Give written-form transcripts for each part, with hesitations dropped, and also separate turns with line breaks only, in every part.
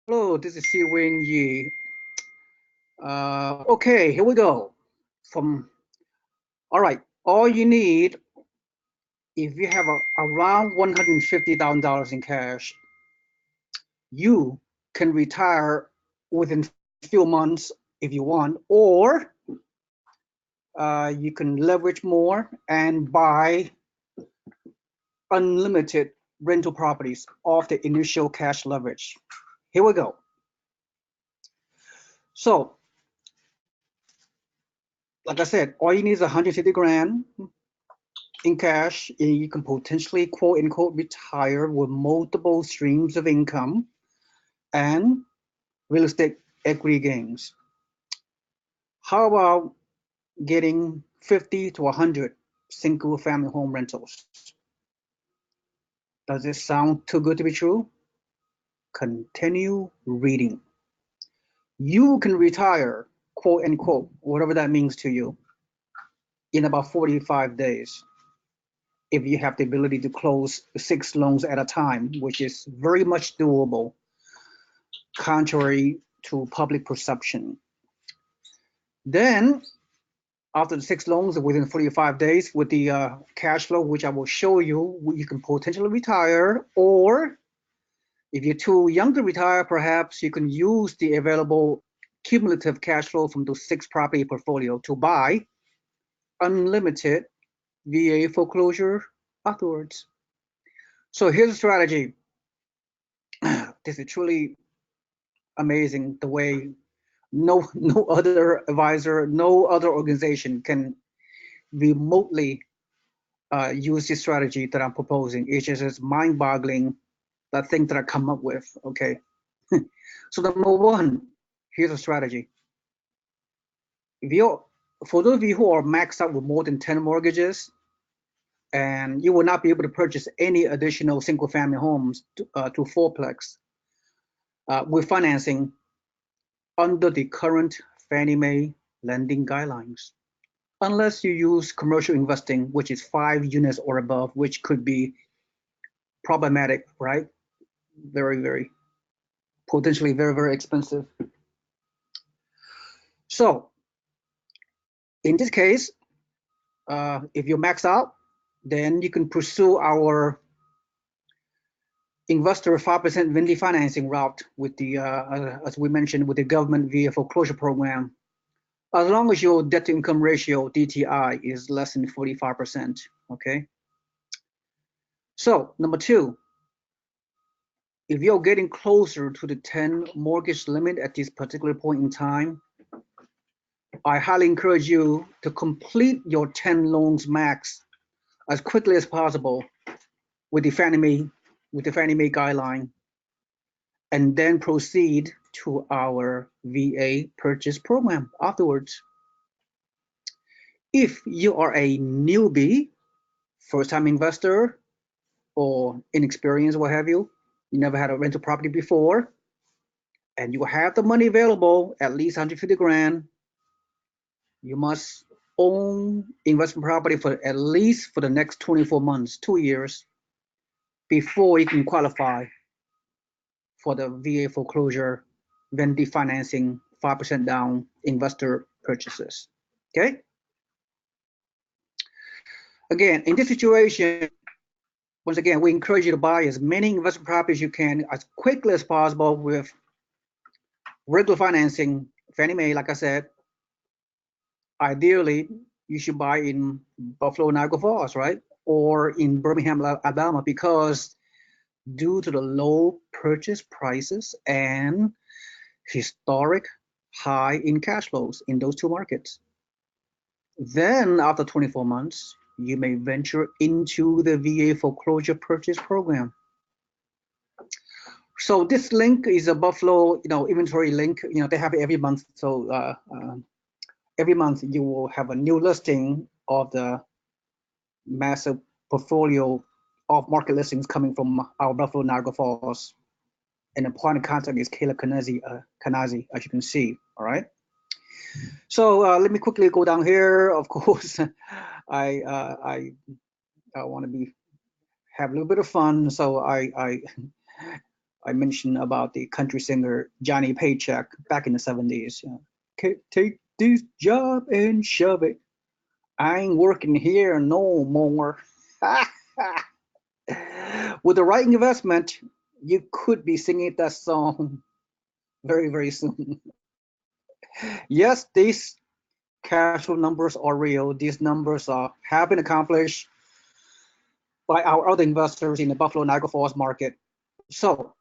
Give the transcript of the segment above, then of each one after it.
Hello, this is Seewing Yee. Okay, here we go. From all right, all you need if you have around $150,000 in cash, you can retire within few months if you want, or you can leverage more and buy unlimited rental properties off the initial cash leverage. Here we go. So, like I said, all you need is 150 grand in cash, and you can potentially quote unquote retire with multiple streams of income and real estate equity gains. How about getting 50 to 100 single family home rentals? Does it sound too good to be true? Continue reading. You can retire, quote unquote, whatever that means to you, in about 45 days if you have the ability to close 6 loans at a time, which is very much doable contrary to public perception. Then, after the 6 loans within 45 days with the cash flow, which I will show you, you can potentially retire, or if you're too young to retire, perhaps you can use the available cumulative cash flow from those 6 property portfolio to buy unlimited VA foreclosure afterwards. So here's a strategy. This is truly amazing the way no other advisor, no other organization can remotely use this strategy that I'm proposing. It's just mind-boggling, that thing that I come up with. Okay, so number one, here's a strategy. If you, for those of you who are maxed out with more than 10 mortgages, and you will not be able to purchase any additional single-family homes to fourplex with financing under the current Fannie Mae lending guidelines, unless you use commercial investing, which is 5 units or above, which could be problematic, right? Very potentially very expensive. So in this case, if you max out, then you can pursue our investor 5% Vindy financing route with the, as we mentioned, with the government via foreclosure program, as long as your debt to income ratio, DTI, is less than 45%, okay? So number two, if you're getting closer to the 10 mortgage limit at this particular point in time, I highly encourage you to complete your 10 loans max as quickly as possible with the Fannie Mae guideline, and then proceed to our VA purchase program afterwards. If you are a newbie, first-time investor, or inexperienced, what have you, you never had a rental property before, and you have the money available, at least 150 grand, you must own investment property for at least for the next 24 months, 2 years, before you can qualify for the VA foreclosure, Vendy financing, 5% down investor purchases. Okay. Again, in this situation, once again, we encourage you to buy as many investment properties you can as quickly as possible with regular financing, Fannie Mae, like I said. Ideally, you should buy in Buffalo, Niagara Falls, right? Or in Birmingham, Alabama, because due to the low purchase prices and historic high in cash flows in those two markets. Then after 24 months, you may venture into the VA foreclosure purchase program. So this link is a Buffalo, inventory link. They have it every month. So every month you will have a new listing of the massive portfolio of market listings coming from our Buffalo Niagara Falls. And the point of contact is Kayla Kanazi, as you can see. All right. So let me quickly go down here. Of course, I want to have a little bit of fun. So I mentioned about the country singer Johnny Paycheck back in the 70s. Take this job and shove it. I ain't working here no more. With the right investment, you could be singing that song very, very soon. Yes, these cash flow numbers are real. These numbers have been accomplished by our other investors in the Buffalo Niagara Falls market. So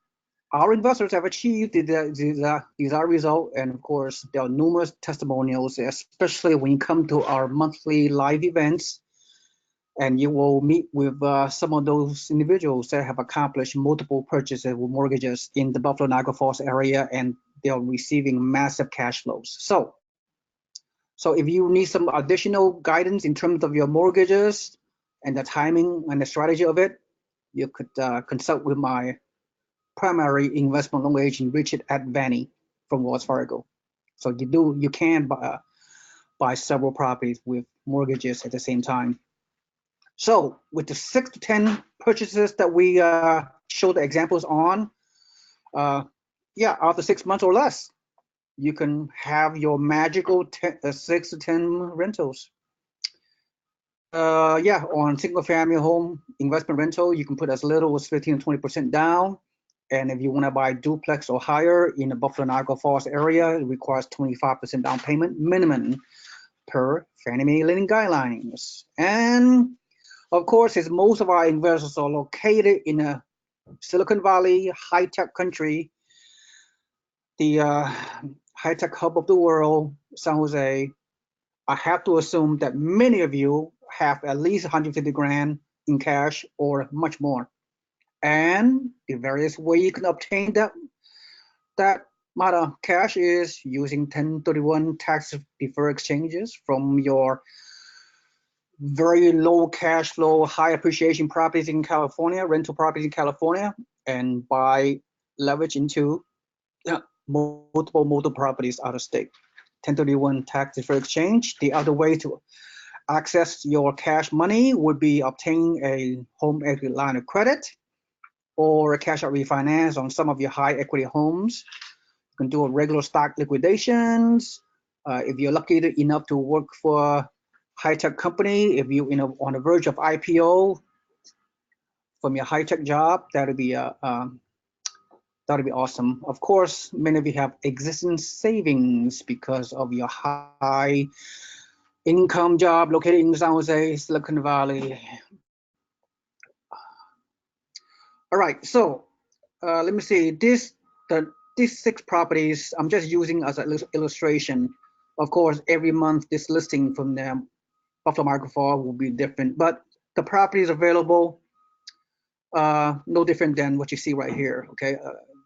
our investors have achieved the desired result, and of course, there are numerous testimonials, especially when you come to our monthly live events, and you will meet with some of those individuals that have accomplished multiple purchases with mortgages in the Buffalo Niagara Falls area, and they are receiving massive cash flows. So if you need some additional guidance in terms of your mortgages and the timing and the strategy of it, you could consult with my primary investment loan agent, Richard Advani from Wells Fargo. So you can buy several properties with mortgages at the same time. So with the 6 to 10 purchases that we show the examples on, after 6 months or less, you can have your magical 6 to 10 rentals. On single family home investment rental, you can put as little as 15 to 20% down. And if you want to buy duplex or higher in the Buffalo Niagara Falls area, it requires 25% down payment minimum per Fannie Mae lending guidelines. And of course, as most of our investors are located in a Silicon Valley high-tech country, the high-tech hub of the world, San Jose, I have to assume that many of you have at least 150 grand in cash or much more. And the various way you can obtain that amount of cash is using 1031 tax deferred exchanges from your very low cash flow, high appreciation properties in California, rental properties in California, and buy leverage into multiple properties out of state. 1031 tax deferred exchange. The other way to access your cash money would be obtaining a home equity line of credit or a cash out refinance on some of your high equity homes. You can do a regular stock liquidations. If you're lucky enough to work for a high-tech company, if you're on the verge of IPO from your high-tech job, that'd be awesome. Of course, many of you have existing savings because of your high income job located in San Jose, Silicon Valley. All right, so let me see. These 6 properties I'm just using as an illustration. Of course, every month this listing from the Buffalo Niagara Falls will be different, but the properties available no different than what you see right here. Okay,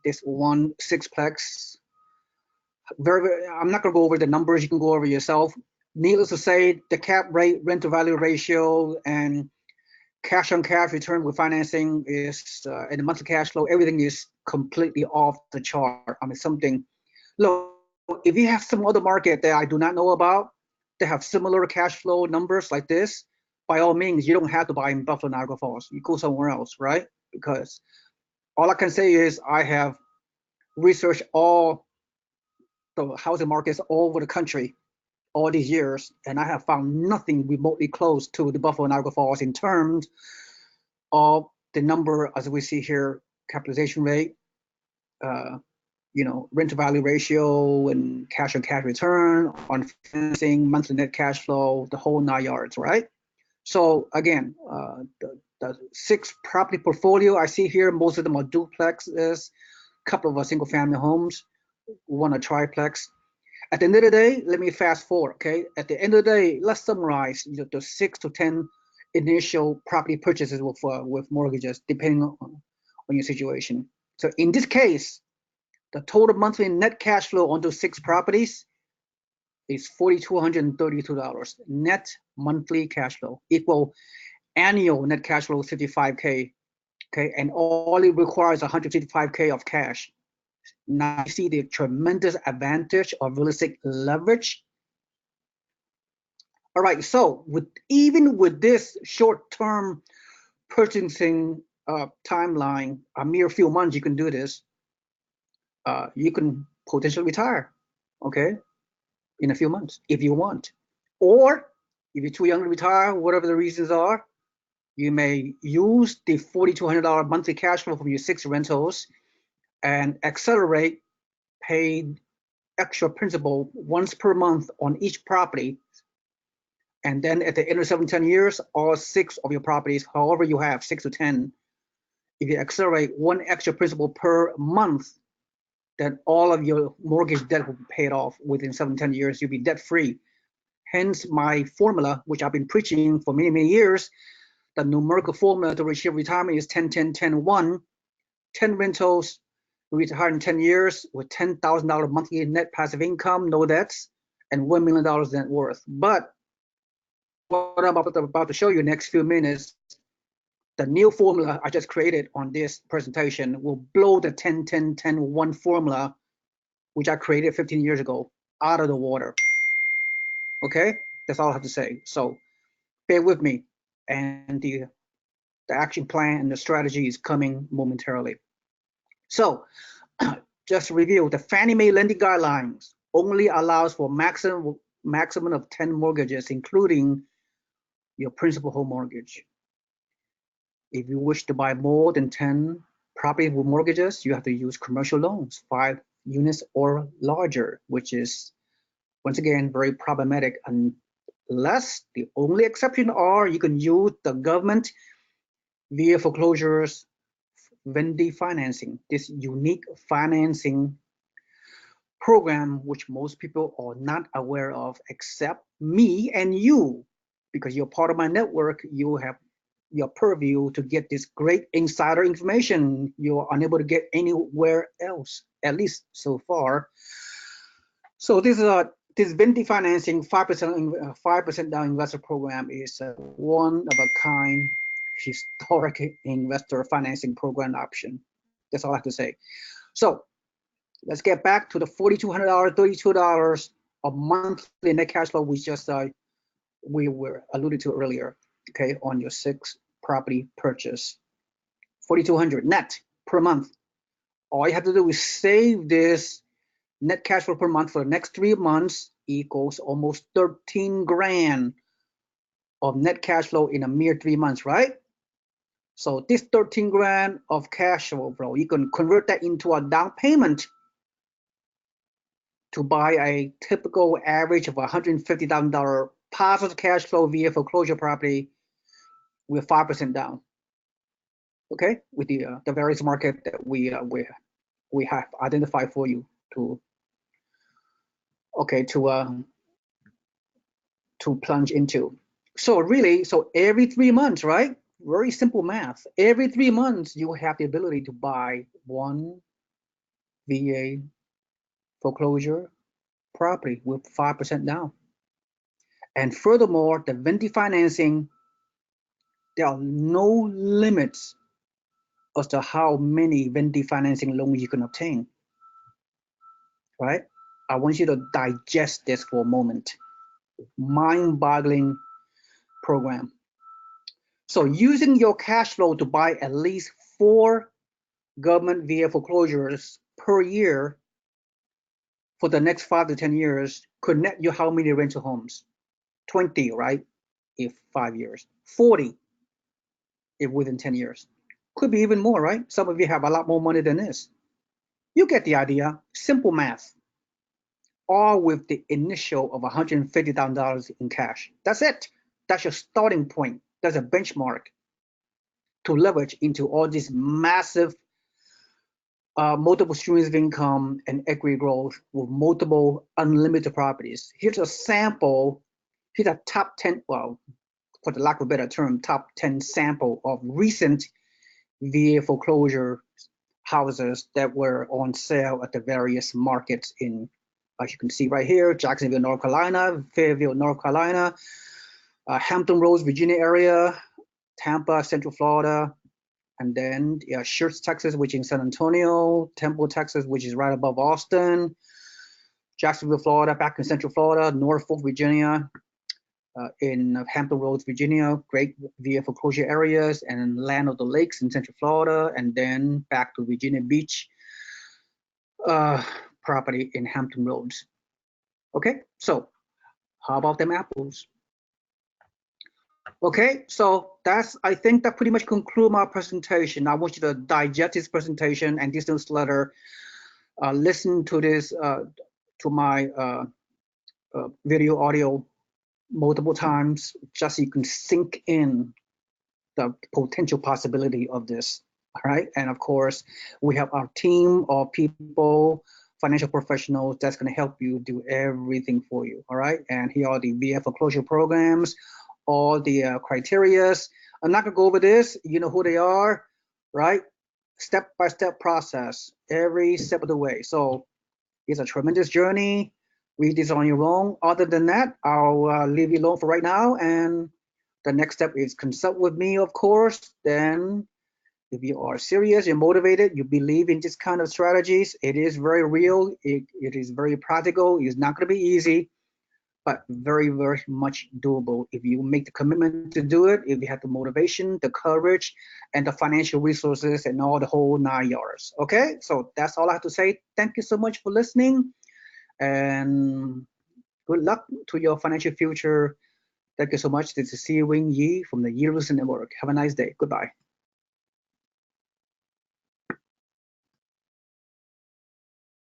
this one 6-plex. I'm not gonna go over the numbers. You can go over yourself. Needless to say, the cap rate, rent to value ratio, and cash on cash return with financing is, and the monthly cash flow, everything is completely off the chart. I mean, look, if you have some other market that I do not know about, that have similar cash flow numbers like this, by all means, you don't have to buy in Buffalo Niagara Falls. You go somewhere else, right? Because all I can say is I have researched all the housing markets all over the country all these years, and I have found nothing remotely close to the Buffalo Niagara Falls in terms of the number, as we see here, capitalization rate, rent to value ratio, and cash on cash return on financing, monthly net cash flow, the whole 9 yards, right? So again, the 6 property portfolio I see here, most of them are duplexes, a couple of single family homes, one a triplex. At the end of the day, let me fast forward, okay? At the end of the day, let's summarize the 6 to 10 initial property purchases with mortgages, depending on your situation. So in this case, the total monthly net cash flow on those 6 properties is $4,232. Net monthly cash flow equal annual net cash flow 55K, okay? And all it requires 155K of cash. Now you see the tremendous advantage of real estate leverage. All right, so even with this short-term purchasing timeline, a mere few months, you can do this. you can potentially retire, okay, in a few months if you want. Or if you're too young to retire, whatever the reasons are, you may use the $4,200 monthly cash flow from your 6 rentals and accelerate paid extra principal once per month on each property. And then at the end of 7 to 10 years, all 6 of your properties, however you have 6 to 10, if you accelerate 1 extra principal per month, then all of your mortgage debt will be paid off within 7 to 10 years. You'll be debt free. Hence my formula, which I've been preaching for many, many years. The numerical formula to achieve retirement is 10, 10, 10, 1. 10 rentals, retire in 10 years with $10,000 monthly net passive income, no debts, and $1 million net worth. But what I'm about to show you next few minutes, the new formula I just created on this presentation will blow the 10, 10, 10, 1 formula, which I created 15 years ago, out of the water. Okay, that's all I have to say. So bear with me, and the action plan and the strategy is coming momentarily. So just to review, the Fannie Mae lending guidelines only allows for maximum of 10 mortgages, including your principal home mortgage. If you wish to buy more than 10 property with mortgages, you have to use commercial loans, 5 units or larger, which is, once again, very problematic, unless the only exception are you can use the government via foreclosures, vending financing, this unique financing program which most people are not aware of except me and you, because you're part of my network. You have your purview to get this great insider information you're unable to get anywhere else, at least so far. So this vending financing 5% down investor program is a one of a kind historic investor financing program option. That's all I have to say. So let's get back to the $4,200, $32 a monthly net cash flow we were alluded to earlier. Okay, on your 6 property purchase, $4,200 net per month. All you have to do is save this net cash flow per month for the next 3 months equals almost 13 grand of net cash flow in a mere 3 months, right? So this 13 grand of cash flow, you can convert that into a down payment to buy a typical average of $150,000 positive cash flow via foreclosure property with 5% down. Okay, with the various market that we have identified for you to plunge into. So really, every 3 months, right? Very simple math. Every 3 months, you have the ability to buy 1 VA foreclosure property with 5% down. And furthermore, the vending financing, there are no limits as to how many vending financing loans you can obtain, right? I want you to digest this for a moment. Mind-boggling program. So using your cash flow to buy at least 4 government VA foreclosures per year for the next 5 to 10 years could net you how many rental homes? 20, right? If 5 years. 40 if within 10 years. Could be even more, right? Some of you have a lot more money than this. You get the idea. Simple math. All with the initial of $150,000 in cash. That's it. That's your starting point. That's a benchmark to leverage into all these massive multiple streams of income and equity growth with multiple unlimited properties. Here's a sample. Here's a top 10, well, for the lack of a better term, top 10 sample of recent VA foreclosure houses that were on sale at the various markets in, as you can see right here, Jacksonville, North Carolina, Fayetteville, North Carolina, Hampton Roads, Virginia area, Tampa, Central Florida, and then Schertz, Texas, which is in San Antonio, Temple, Texas, which is right above Austin, Jacksonville, Florida, back in Central Florida, Norfolk, Virginia, in Hampton Roads, Virginia, great VA foreclosure areas, and Land of the Lakes in Central Florida, and then back to Virginia Beach, property in Hampton Roads. Okay, so how about them apples? Okay, so I think that pretty much conclude my presentation. I want you to digest this presentation and this newsletter, listen to this, to my video audio multiple times, just so you can sink in the potential possibility of this. All right, and of course, we have our team of people, financial professionals that's going to help you do everything for you. All right, and here are the VF foreclosure programs, all the criterias. I'm not going to go over this. You know who they are, right? Step-by-step process, every step of the way. So it's a tremendous journey. Read this on your own. Other than that, I'll leave you alone for right now. And the next step is consult with me, of course. Then if you are serious, you're motivated, you believe in this kind of strategies, it is very real, it is very practical, it's not going to be easy, but very, very much doable if you make the commitment to do it, if you have the motivation, the courage, and the financial resources, and all the whole 9 yards. Okay, so that's all I have to say. Thank you so much for listening, and good luck to your financial future. Thank you so much. This is Seewing Yee from the Yee Network. Have a nice day. Goodbye.